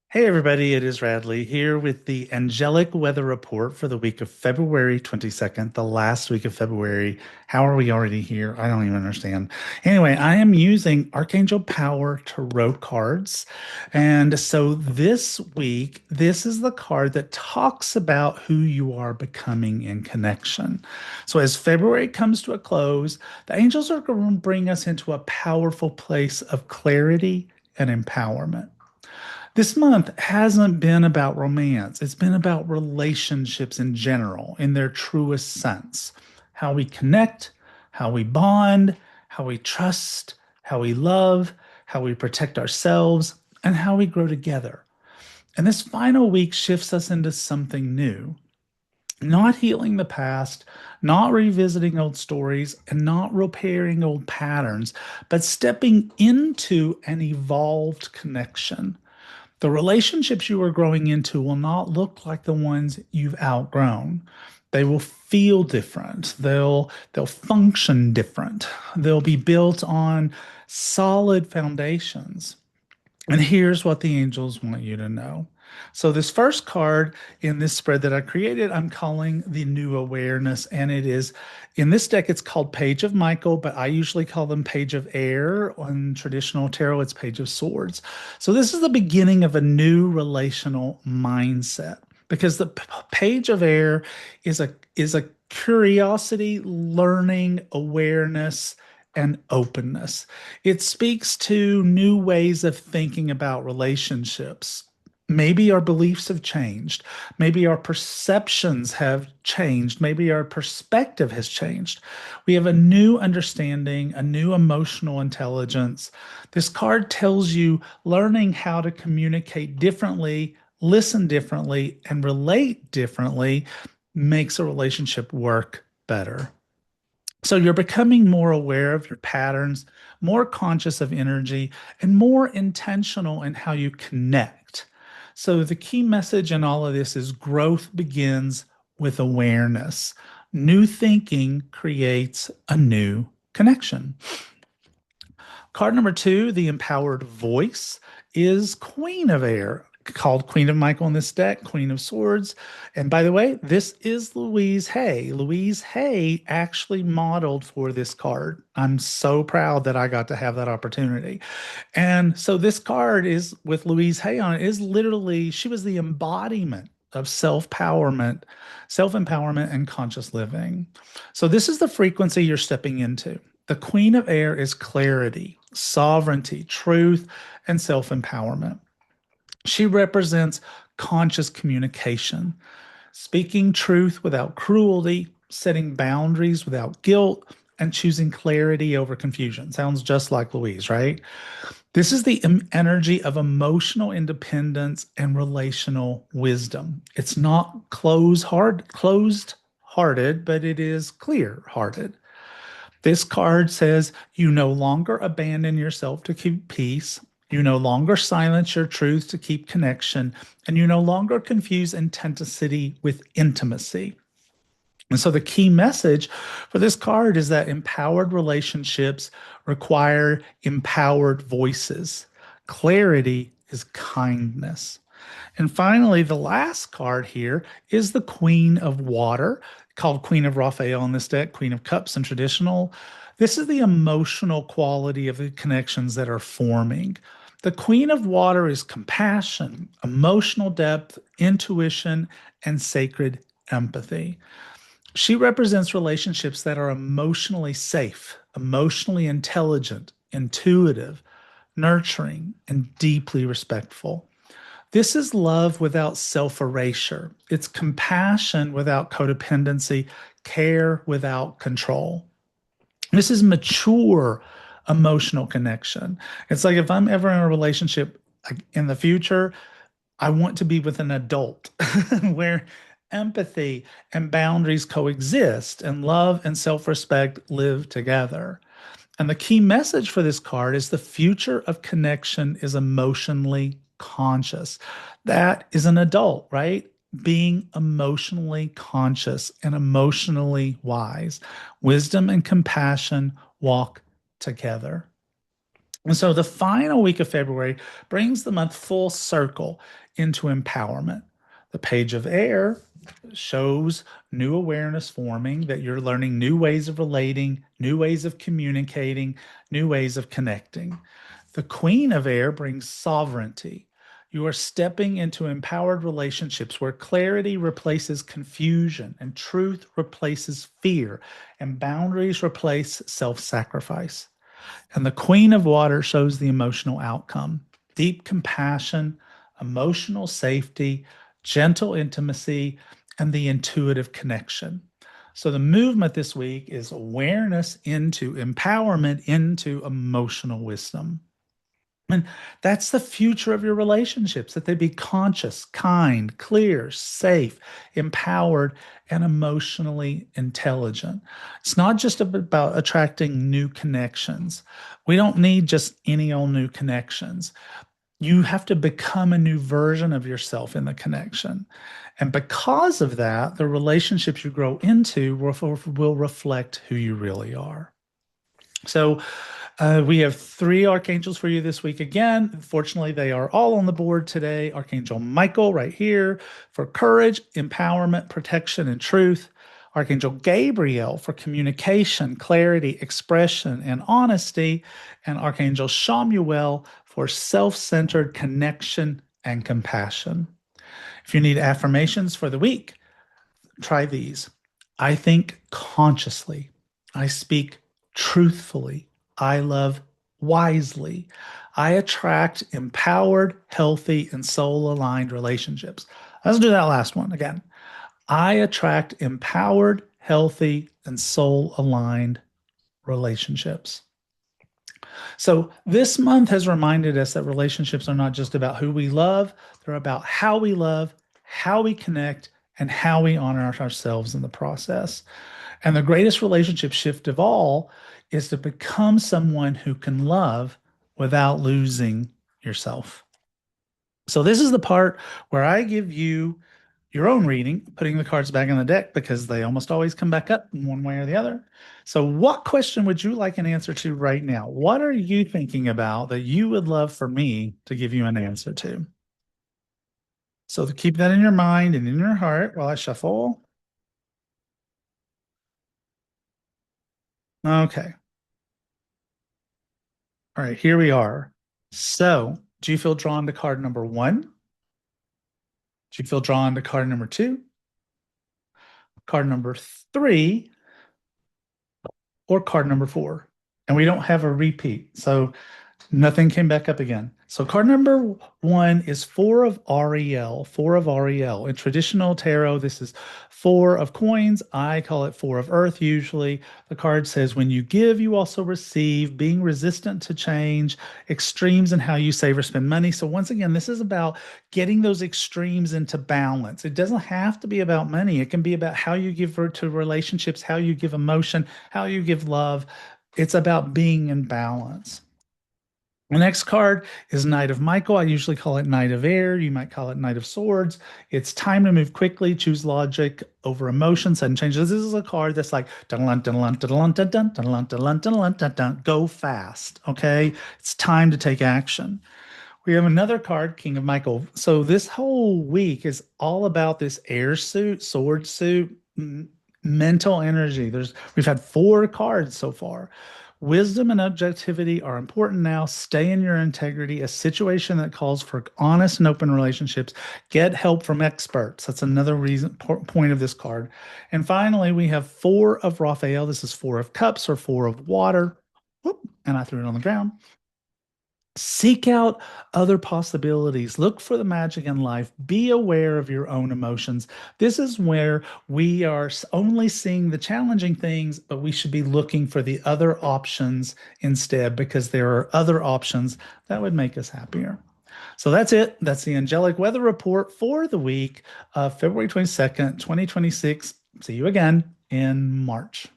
Hey everybody, it is Radleigh here with the Angelic Weather Report for the week of February 22nd, the last week of February. How are we already here? I don't even understand. Anyway, I am using Archangel Power Tarot cards. And so this week, this is the card that talks about who you are becoming in connection. So as February comes to a close, the angels are going to bring us into a powerful place of clarity and empowerment. This month hasn't been about romance. It's been about relationships in general, in their truest sense. How we connect, how we bond, how we trust, how we love, how we protect ourselves, and how we grow together. And this final week shifts us into something new, not healing the past, not revisiting old stories, and not repairing old patterns, but stepping into an evolved connection. The relationships you are growing into will not look like the ones you've outgrown. They will feel different. They'll function different. They'll be built on solid foundations. And here's what the angels want you to know. So, this first card in this spread that I created, I'm calling the new awareness. And it is in this deck, it's called Page of Michael, but I usually call them Page of Air. On traditional tarot, it's Page of Swords. So, this is the beginning of a new relational mindset because the Page of Air is a curiosity, learning, awareness, and openness. It speaks to new ways of thinking about relationships. Maybe our beliefs have changed. Maybe our perceptions have changed. Maybe our perspective has changed. We have a new understanding, a new emotional intelligence. This card tells you learning how to communicate differently, listen differently, and relate differently makes a relationship work better. So you're becoming more aware of your patterns, more conscious of energy, and more intentional in how you connect. So the key message in all of this is growth begins with awareness. New thinking creates a new connection. Card number two, the empowered voice, is Queen of Air, called Queen of Michael in this deck, Queen of Swords. And by the way, this is Louise Hay. Louise Hay actually modeled for this card. I'm so proud that I got to have that opportunity. And so this card is with Louise Hay on it is literally, she was the embodiment of self-empowerment, and conscious living. So this is the frequency you're stepping into. The Queen of Air is clarity, sovereignty, truth, and self empowerment. She represents conscious communication, speaking truth without cruelty, setting boundaries without guilt, and choosing clarity over confusion. Sounds just like Louise, right? This is the energy of emotional independence and relational wisdom. It's not closed hearted, but it is clear hearted. This card says you no longer abandon yourself to keep peace. You no longer silence your truth to keep connection, and you no longer confuse intensity with intimacy. And so the key message for this card is that empowered relationships require empowered voices. Clarity is kindness. And finally, the last card here is the Queen of Water, called Queen of Raphael in this deck, Queen of Cups in traditional. This is the emotional quality of the connections that are forming. The Queen of Water is compassion, emotional depth, intuition, and sacred empathy. She represents relationships that are emotionally safe, emotionally intelligent, intuitive, nurturing, and deeply respectful. This is love without self erasure. It's compassion without codependency, care without control. This is mature emotional connection. It's like if I'm ever in a relationship like in the future, I want to be with an adult where empathy and boundaries coexist and love and self respect live together. And the key message for this card is the future of connection is emotionally conscious. That is an adult, right? Being emotionally conscious and emotionally wise. Wisdom and compassion walk together. And so the final week of February brings the month full circle into empowerment. The page of air shows new awareness forming, that you're learning new ways of relating, new ways of communicating, new ways of connecting. The queen of air brings sovereignty. You are stepping into empowered relationships where clarity replaces confusion and truth replaces fear and boundaries replace self sacrifice. And the Queen of Water shows the emotional outcome: deep compassion, emotional safety, gentle intimacy, and the intuitive connection. So the movement this week is awareness into empowerment into emotional wisdom. And that's the future of your relationships, that they be conscious, kind, clear, safe, empowered, and emotionally intelligent. It's not just about attracting new connections. We don't need just any old new connections. You have to become a new version of yourself in the connection. And because of that, the relationships you grow into will reflect who you really are. So we have three archangels for you this week again. Fortunately, they are all on the board today. Archangel Michael, right here, for courage, empowerment, protection, and truth. Archangel Gabriel for communication, clarity, expression, and honesty. And Archangel Shamuel for self centered connection and compassion. If you need affirmations for the week, try these. I think consciously. I speak truthfully. I love wisely. I attract empowered, healthy, and soul aligned relationships. Let's do that last one again. I attract empowered, healthy, and soul aligned relationships. So, this month has reminded us that relationships are not just about who we love, they're about how we love, how we connect, and how we honor ourselves in the process. And the greatest relationship shift of all is to become someone who can love without losing yourself. So, this is the part where I give you your own reading, putting the cards back in the deck because they almost always come back up in one way or the other. So, what question would you like an answer to right now? What are you thinking about that you would love for me to give you an answer to? So, keep that in your mind and in your heart while I shuffle. Okay. All right. Here we are. So, do you feel drawn to card number one? Do you feel drawn to card number two, card number three, or card number four? And we don't have a repeat. So, nothing came back up again. So card number one is four of Ariel, four of Ariel. In traditional tarot, this is four of coins. I call it four of earth usually. The card says, when you give, you also receive, being resistant to change, extremes in how you save or spend money. So once again, this is about getting those extremes into balance. It doesn't have to be about money. It can be about how you give to relationships, how you give emotion, how you give love. It's about being in balance. The next card is Knight of Michael. I usually call it Knight of Air. You might call it Knight of Swords. It's time to move quickly, choose logic over emotion, sudden changes. This is a card that's like dun dun dun dun dun dun dun dun dun dun dun dun. Go fast. Okay, it's time to take action. We have another card, King of Michael. So this whole week is all about this air suit, sword suit, mental energy. We've had four cards so far. Wisdom and objectivity are important now. Stay in your integrity. A situation that calls for honest and open relationships. Get help from experts. That's another point of this card. And finally, we have four of Raphael. This is four of cups or four of water. Whoop, and I threw it on the ground. Seek out other possibilities. Look for the magic in life. Be aware of your own emotions. This is where we are only seeing the challenging things, but we should be looking for the other options instead because there are other options that would make us happier. So that's it. That's the Angelic Weather Report for the week of February 22nd, 2026. See you again in March.